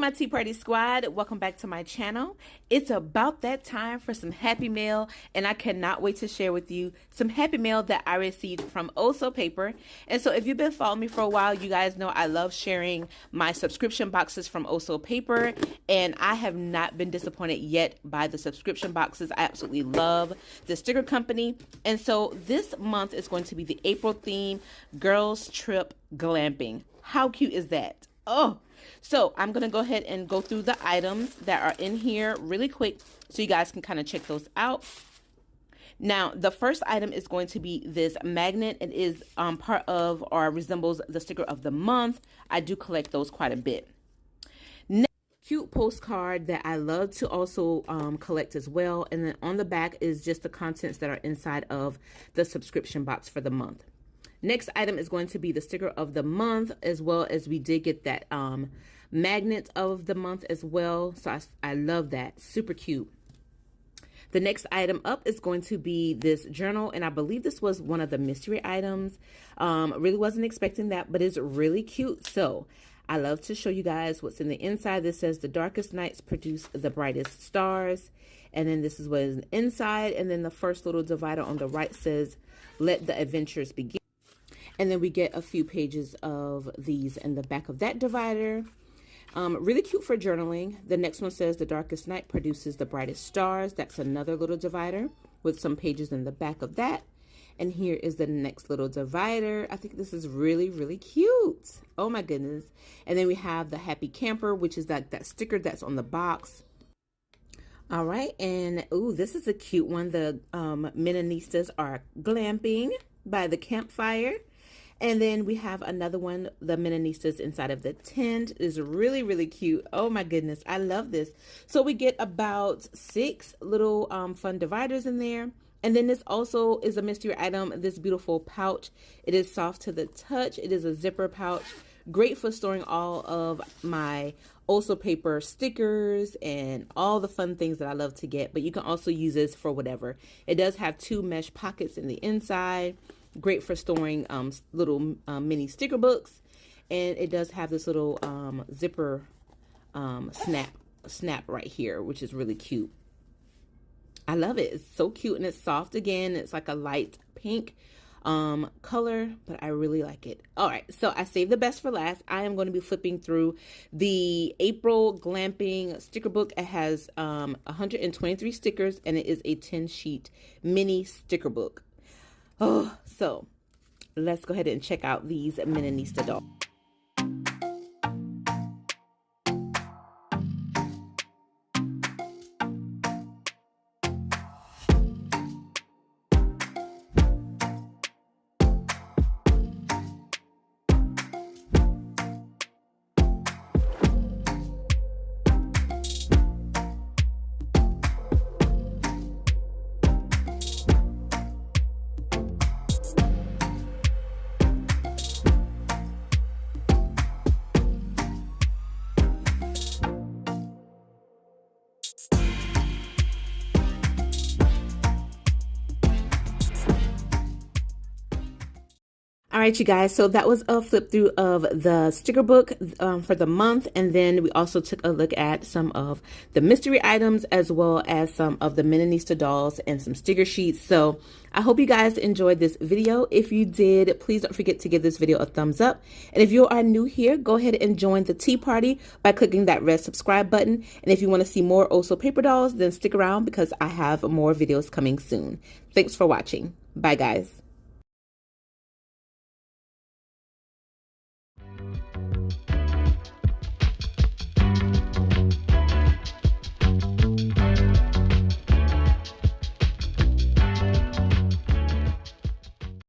my Tea Party Squad, welcome back to my channel. It's about that time for some happy mail, and I cannot wait to share with you some happy mail that I received from Also Paper. And so if you've been following me for a while, you guys know I love sharing my subscription boxes from Also Paper, and I have not been disappointed yet by the subscription boxes. I absolutely love the sticker company. And so this month is going to be the April theme, Girls Trip Glamping. How cute is that? Oh, so I'm going to go ahead and go through the items that are in here really quick so you guys can kind of check those out. Now, the first item is going to be this magnet. It is part of or resembles the sticker of the month. I do collect those quite a bit. Next, cute postcard that I love to also collect as well. And then on the back is just the contents that are inside of the subscription box for the month. Next item is going to be the sticker of the month, as well as we did get that magnet of the month as well. So I love that. Super cute. The next item up is going to be this journal, and I believe this was one of the mystery items. Really wasn't expecting that, but it's really cute. So I love to show you guys what's in the inside. This says the darkest nights produce the brightest stars. And then this is what is inside. And then the first little divider on the right says, let the adventures begin. And then we get a few pages of these in the back of that divider. Really cute for journaling. The next one says the darkest night produces the brightest stars. That's another little divider with some pages in the back of that. And here is the next little divider. I think this is really, really cute. Oh my goodness. And then we have the happy camper, which is that sticker that's on the box. All right. And ooh, this is a cute one. The Mennonistas are glamping by the campfire. And then we have another one, the Mennonistas inside of the tent. Is really, really cute. Oh my goodness, I love this. So we get about 6 little fun dividers in there. And then this also is a mystery item, this beautiful pouch. It is soft to the touch. It is a zipper pouch. Great for storing all of my Also Paper stickers and all the fun things that I love to get. But you can also use this for whatever. It does have 2 mesh pockets in the inside. Great for storing little mini sticker books, and it does have this little zipper snap right here, which is really cute. I love it. It's so cute, and it's soft again. It's like a light pink color, but I really like it. All right, so I saved the best for last. I am going to be flipping through the April Glamping sticker book. It has 123 stickers, and it is a 10-sheet mini sticker book. Oh, so let's go ahead and check out these Mennonista dolls. All right, you guys, so that was a flip through of the sticker book for the month. And then we also took a look at some of the mystery items, as well as some of the Mennonista dolls and some sticker sheets. So I hope you guys enjoyed this video. If you did, please don't forget to give this video a thumbs up. And if you are new here, go ahead and join the Tea Party by clicking that red subscribe button. And if you want to see more Also Paper dolls, then stick around because I have more videos coming soon. Thanks for watching. Bye, guys.